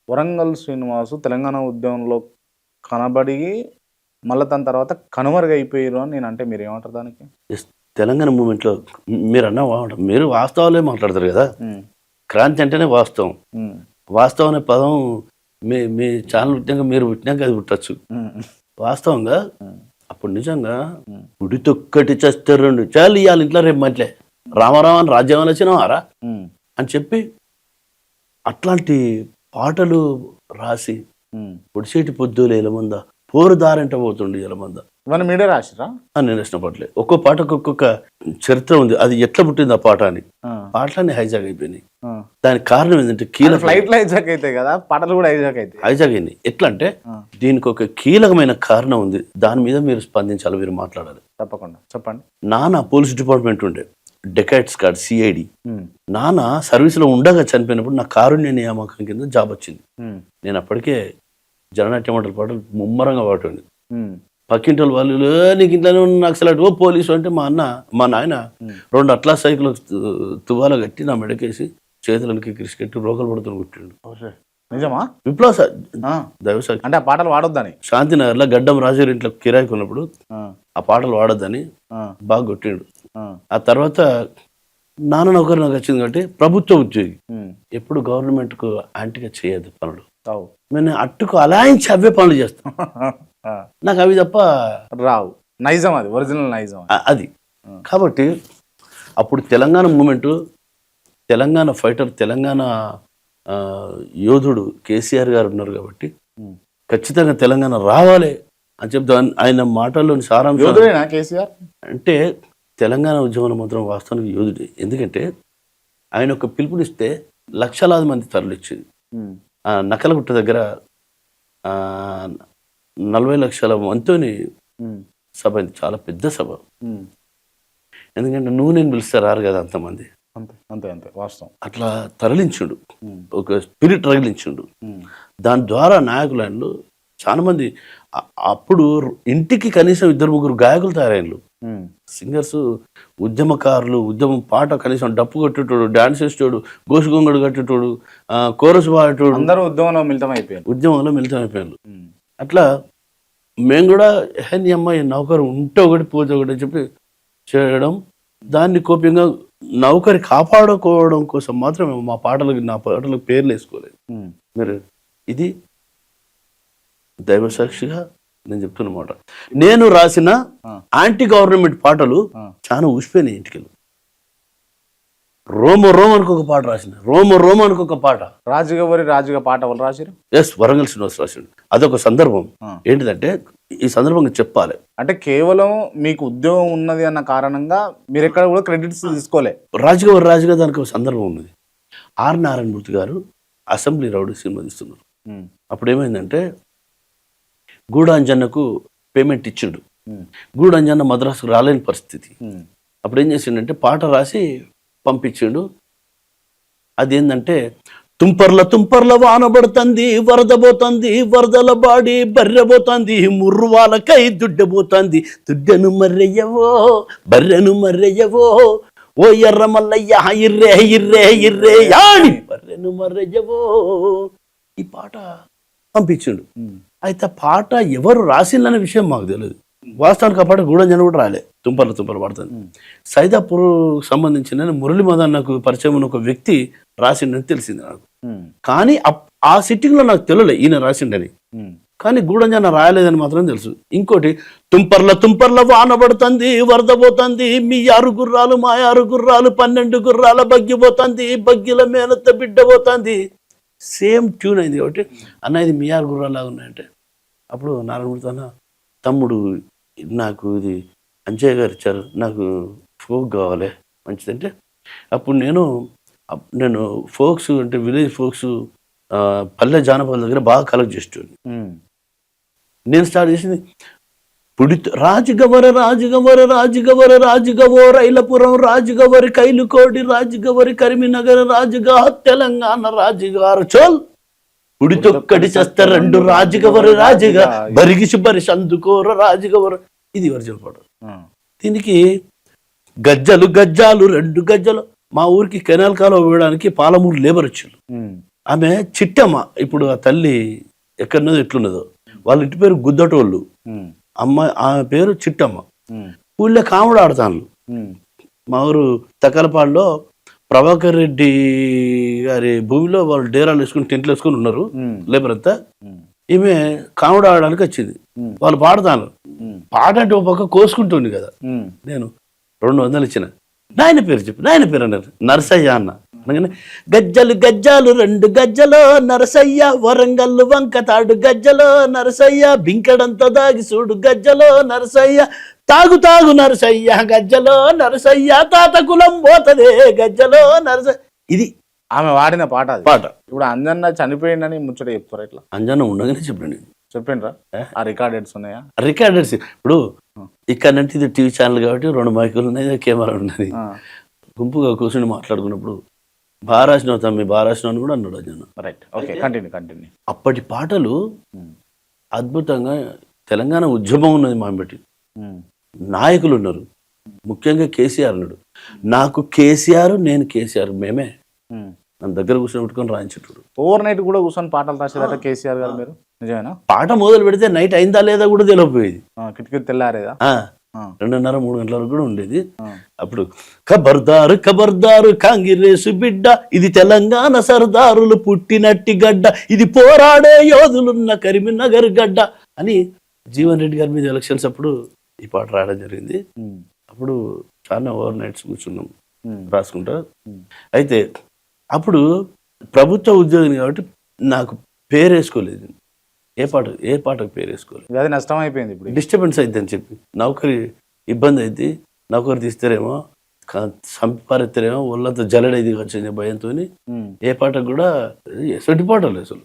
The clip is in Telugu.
వరంగల్ శ్రీనివాసు తెలంగాణ ఉద్యమంలో కనబడి మళ్ళీ దాని తర్వాత కనుమరుగైపోయారు అని నేను అంటే మీరు ఏమంటారు దానికి? తెలంగాణ మూమెంట్లో మీరు మీరు వాస్తవాలే మాట్లాడతారు కదా. క్రాంతి అంటేనే వాస్తవం. వాస్తవం అనే పదం మీ ఛానల్ పుట్టినాక మీరు పుట్టినాక అది పుట్టచ్చు. వాస్తవంగా అప్పుడు నిజంగా ఉడితొక్కటి చస్తే రెండు చాలు ఇవాళ ఇంట్లో రేపు మట్లే రామారావు అని రాజ్యం వచ్చినవారా అని చెప్పి అట్లాంటి పాటలు రాసి పొడిసేటి పొద్దులు ఎలమంద పోరు దారంట పోతుండే ఎలమంద మన మీడియా రాసిరా నేను ఇష్టపడలే. ఒక్కో పాటకు ఒక్కొక్క చరిత్ర ఉంది. అది ఎట్లా పుట్టింది ఆ పాట అని. పాటలన్నీ హైజాక్ అయిపోయినాయి. దానికి కారణం ఏంటంటే ఫ్లైట్ లో హైజాక్ అయితే కదా పాటలు కూడా హైజాక్ అయింది. ఎట్లా అంటే దీనికి ఒక కీలకమైన కారణం ఉంది. దాని మీద మీరు స్పందించాలి, మీరు మాట్లాడాలి. తప్పకుండా చెప్పండి. నాన్న పోలీస్ డిపార్ట్మెంట్ ఉండే డెకాట్స్ కార్డ్ సిఐడి. నాన్న సర్వీస్ లో ఉండగా చనిపోయినప్పుడు నా కారుణ్య నియామకం కింద జాబ్ వచ్చింది. నేను అప్పటికే జననాట్య మండలి పాటలు ముమ్మరంగా పాటండి. పక్కింటి వాళ్ళు నీకు ఇంట్లోనే ఉన్న నక్సలైట్ ఓ పోలీసు అంటే మా నాయన 2 అట్లా సైకిల్ తువ్వాల కట్టి నా మెడకేసి చేతులకి క్రికెట్ రోకలు పడుతుని కుట్టిండు. నిజమా? విప్లవ దైవసాక్షి అంటే ఆ పాటలు వాడొద్దని శాంతినగర్ లో గడ్డం రాజు ఇంట్లో కిరాయికి ఉన్నప్పుడు ఆ పాటలు వాడొద్దని బాగా కొట్టిండు. ఆ తర్వాత నాన్న నౌకరు నాకు వచ్చింది కాబట్టి ప్రభుత్వ ఉద్యోగి ఎప్పుడు గవర్నమెంట్ కు యాంటీగా చేయదు పనులు. నేను అట్టుకు అలాయించి అవే పనులు చేస్తాను. నాకు అవి తప్ప రావు. నైజం అది, ఒరిజినల్ నైజం అది. కాబట్టి అప్పుడు తెలంగాణ మూమెంట్, తెలంగాణ ఫైటర్, తెలంగాణ యోధుడు కేసీఆర్ గారు ఉన్నారు కాబట్టి ఖచ్చితంగా తెలంగాణ రావాలి అని చెప్తా. ఆయన మాటల్లోని సారాంశం కేసీఆర్ అంటే తెలంగాణ ఉద్యమంలో మాత్రం వాస్తవానికి యోధుడే. ఎందుకంటే ఆయన ఒక పిలుపునిస్తే లక్షలాది మంది తరలిచ్చింది. నకలగుట్ట దగ్గర 40 లక్షల మందితోని సభ, చాలా పెద్ద సభ. ఎందుకంటే నేను పిలిస్తే రారు కదా అంతమంది. అంతే వాస్తవం. అట్లా తరలించుడు, ఒక స్పిరిట్ రగిలించుడు. దాని ద్వారా నాయకులు చాలా మంది. అప్పుడు ఇంటికి కనీసం 2-3 గాయకులు తయారైనలు, సింగర్స్, ఉద్యమకారులు. ఉద్యమం పాట కనీసం డప్పు కొట్టేటోడు, డాన్స్ చేసేటోడు, గోసుగొంగడు కట్టేటోడు, కోరస్ పాడేటోడు, అందరూ ఉద్యమంలో మిళితం అయిపోయారు. అట్లా మేము కూడా నీ అమ్మాయి నౌకరు ఉంటే ఒకటి పోతే ఒకటి అని చెప్పి చేయడం. దాన్ని కోపంగా నౌకరి కాపాడుకోవడం కోసం మాత్రం నా పాటలకు పేర్లు వేసుకోలేదు. మీరు ఇది దైవసాక్షిగా నేను చెప్తున్నమాట. నేను రాసిన యాంటీ గవర్నమెంట్ పాటలు చాలా ఊసిపోయినాయి. ఇంటికి రోమ అనుకు ఒక పాట రాసిన, రోమ అనుకు ఒక పాట. రాజుగా పాట వాళ్ళు రాశారు. ఎస్, వరంగల్ శ్రీనివాస్ రాశాడు. అదొక సందర్భం. ఏంటిదంటే ఈ సందర్భంగా చెప్పాలి. అంటే కేవలం మీకు ఉద్యోగం ఉన్నది అన్న కారణంగా మీరు ఎక్కడ కూడా క్రెడిట్స్ తీసుకోలే. రాజుగా దానికి ఒక సందర్భం ఉన్నది. ఆర్ నారాయణమూర్తి గారు అసెంబ్లీ రౌడీ సినిమా తీస్తున్నారు. అప్పుడు ఏమైందంటే గూడాంజన్నకు పేమెంట్ ఇచ్చిండు. గూడాంజన్న మద్రాసుకు రాలేని పరిస్థితి. అప్పుడు ఏం చేసిండంటే పాట రాసి పంపించిండు. అదేంటంటే తుంపర్ల వానబడుతుంది, వరద పోతుంది, వరదల బాడి బర్రెపోతుంది, ముర్రువాలకై దుడ్డబోతుంది, దుడ్డను మర్రెయ్యవో బర్రెను మర్రెయ్యవో ఓ ఎర్ర మల్లయ్య ఇర్రే యాని బర్రెను మర్రెయ్యవో. ఈ పాట పంపించిండు. అయితే పాట ఎవరు రాసిందనే విషయం మాకు తెలియదు. వాస్తవానికి ఆ పాట గూడంజన కూడా రాలే. తుంపర్ల పడుతుంది. సైదాపూర్ సంబంధించిన మురళీ మదన్ నాకు పరిచయం ఉన్న ఒక వ్యక్తి రాసిండని తెలిసింది నాకు. కానీ ఆ సిట్టింగ్ లో నాకు తెలియలే ఈయన రాసిండని. కానీ గూడంజన రాయలేదని మాత్రం తెలుసు. ఇంకోటి తుంపర్ల వానబడుతుంది, వరద పోతుంది, మీ 6 గుర్రాలు మా 6 గుర్రాలు 12 గుర్రాల బగ్గిపోతుంది, బగ్గిల మేనత్త బిడ్డ పోతుంది. సేమ్ ట్యూన్ అయింది. కాబట్టి అన్న ఇది మీ 6 గుర్రాలు లాగా ఉన్నాయంటే అప్పుడు నారాయణమూర్తి అన్న, తమ్ముడు నాకు ఇది అంజయ్య గారు ఇచ్చారు, నాకు ఫోక్ కావాలి మంచిదంటే అప్పుడు నేను ఫోక్స్ అంటే విలేజ్ ఫోక్స్ పల్లె జానపదాల దగ్గర బాగా కలెక్ట్ చేస్తుంది. నేను స్టార్ట్ చేసింది రాజుగవర రైలపురం రాజుగవరి కైలుకోడి రాజుగవరి కరీంనగర్ రాజుగా తెలంగాణ రాజుగారు చోల్ ఉడితొక్కడి చస్త 2 రాజుగా బరిగిసి బరిసి అందుకోర రాజుగవరు. ఇది వర్జన్ పాట. దీనికి గజ్జలు 2 గజ్జలు. మా ఊరికి కెనాల్ కాలువ వేయడానికి పాలమూరు లేబర్ వచ్చారు. ఆమె చిట్టమ్మ. ఇప్పుడు ఆ తల్లి ఎక్కడున్నదో ఎట్లున్నదో, వాళ్ళ ఇంటి పేరు గుద్దటోళ్ళు, ఆమె పేరు చిట్టమ్మ. ఊళ్ళో కాముడు ఆడతాను. మా ఊరు తక్కలపాడులో ప్రభాకర్ రెడ్డి గారి భూమిలో వాళ్ళు డేరాలు వేసుకుని టెంట్లు వేసుకుని ఉన్నారు లేబర్ అంతా. ఈమె కాముడు ఆడడానికి వచ్చింది. వాళ్ళు పాడతాను. పాట అంటే ఒక పక్క కోసుకుంటుంది కదా. నేను 200 ఇచ్చిన. నాయన పేరు చెప్పు, నాయన పేరు అన్నారు. నరసయ్య అన్న. అనగానే గజ్జలు గజ్జాలు 2 గజ్జలో నరసయ్య, వరంగల్లు వంక తాడు గజ్జలో నరసయ్య, బింకడంతో దాగి చూడు గజ్జలో నరసయ్య, తాగు తాగు నరసయ్య గజ్జలో నరసయ్య, తాత కులం పోతదే గజ్జలో నరసయ్య. ఇది ఆమె వాడిన పాట అది. పాట. ఇప్పుడు అంజన్న చనిపోయిందని ముచ్చట చెప్తారు. ఇట్లా అంజన్న ఉండగానే చెప్పండి. చెప్పిండ్రా? ఆ రికార్డెడ్స్ ఉన్నాయా? రికార్డర్స్ ఇప్పుడు ఇక్కడ నుంచి ఇది టీవీ ఛానల్ కాబట్టి 2 మైకులు ఉన్నాయి, కెమెరా ఉన్నది. గుంపుగా కూర్చొని మాట్లాడుకున్నప్పుడు బారాసినావు తమ్మి, బారాసినావు అని కూడా అన్నాడు అంజన్న. Right, okay, continue. అప్పటి పాటలు అద్భుతంగా. తెలంగాణ ఉద్యమం ఉన్నది మాంబెట్టి, నాయకులు ఉన్నారు. ముఖ్యంగా కేసీఆర్ ఉన్నాడు. నాకు కేసీఆర్, నేను కేసీఆర్, మేమే నన్ను దగ్గర కూర్చొని పెట్టుకొని రాయించేటోడు. ఓవర్ నైట్ కూడా కూర్చొని పాటలు రాసేదట కేసీఆర్ గారు. మీరు నిజమేనా? పాట మొదలు పెడితే నైట్ అయిందా లేదా కూడా తెలియపోయేది. కిటికీ తెల్లారేదా? 2:30-3 గంటల వరకు కూడా ఉండేది. అప్పుడు ఖబర్దారు ఖబర్దారు కాంగిరేసు బిడ్డ, ఇది తెలంగాణ సర్దారులు పుట్టినట్టి గడ్డ, ఇది పోరాడే యోధులున్న కరీంనగర్ గడ్డ అని జీవన్ రెడ్డి గారి మీద ఎలక్షన్స్ అప్పుడు ఈ పాట రాయడం జరిగింది. అప్పుడు చాలా ఓవర్ నైట్స్ కూర్చున్నాం రాసుకుంటా. అయితే అప్పుడు ప్రభుత్వ ఉద్యోగిని కాబట్టి నాకు పేరు వేసుకోలేదు. ఏ పాటకు పేరు వేసుకోలేదు. అది నష్టం అయిపోయింది. ఇప్పుడు డిస్టర్బెన్స్ అయితే అని చెప్పి నౌకరి ఇబ్బంది అయితే, నౌకరి తీస్తారేమో, సంపారెత్తారేమో, వాళ్ళంతా జలడైది వచ్చింది భయంతో ఏ పాటకు కూడా ఎసటి పాటలు అసలు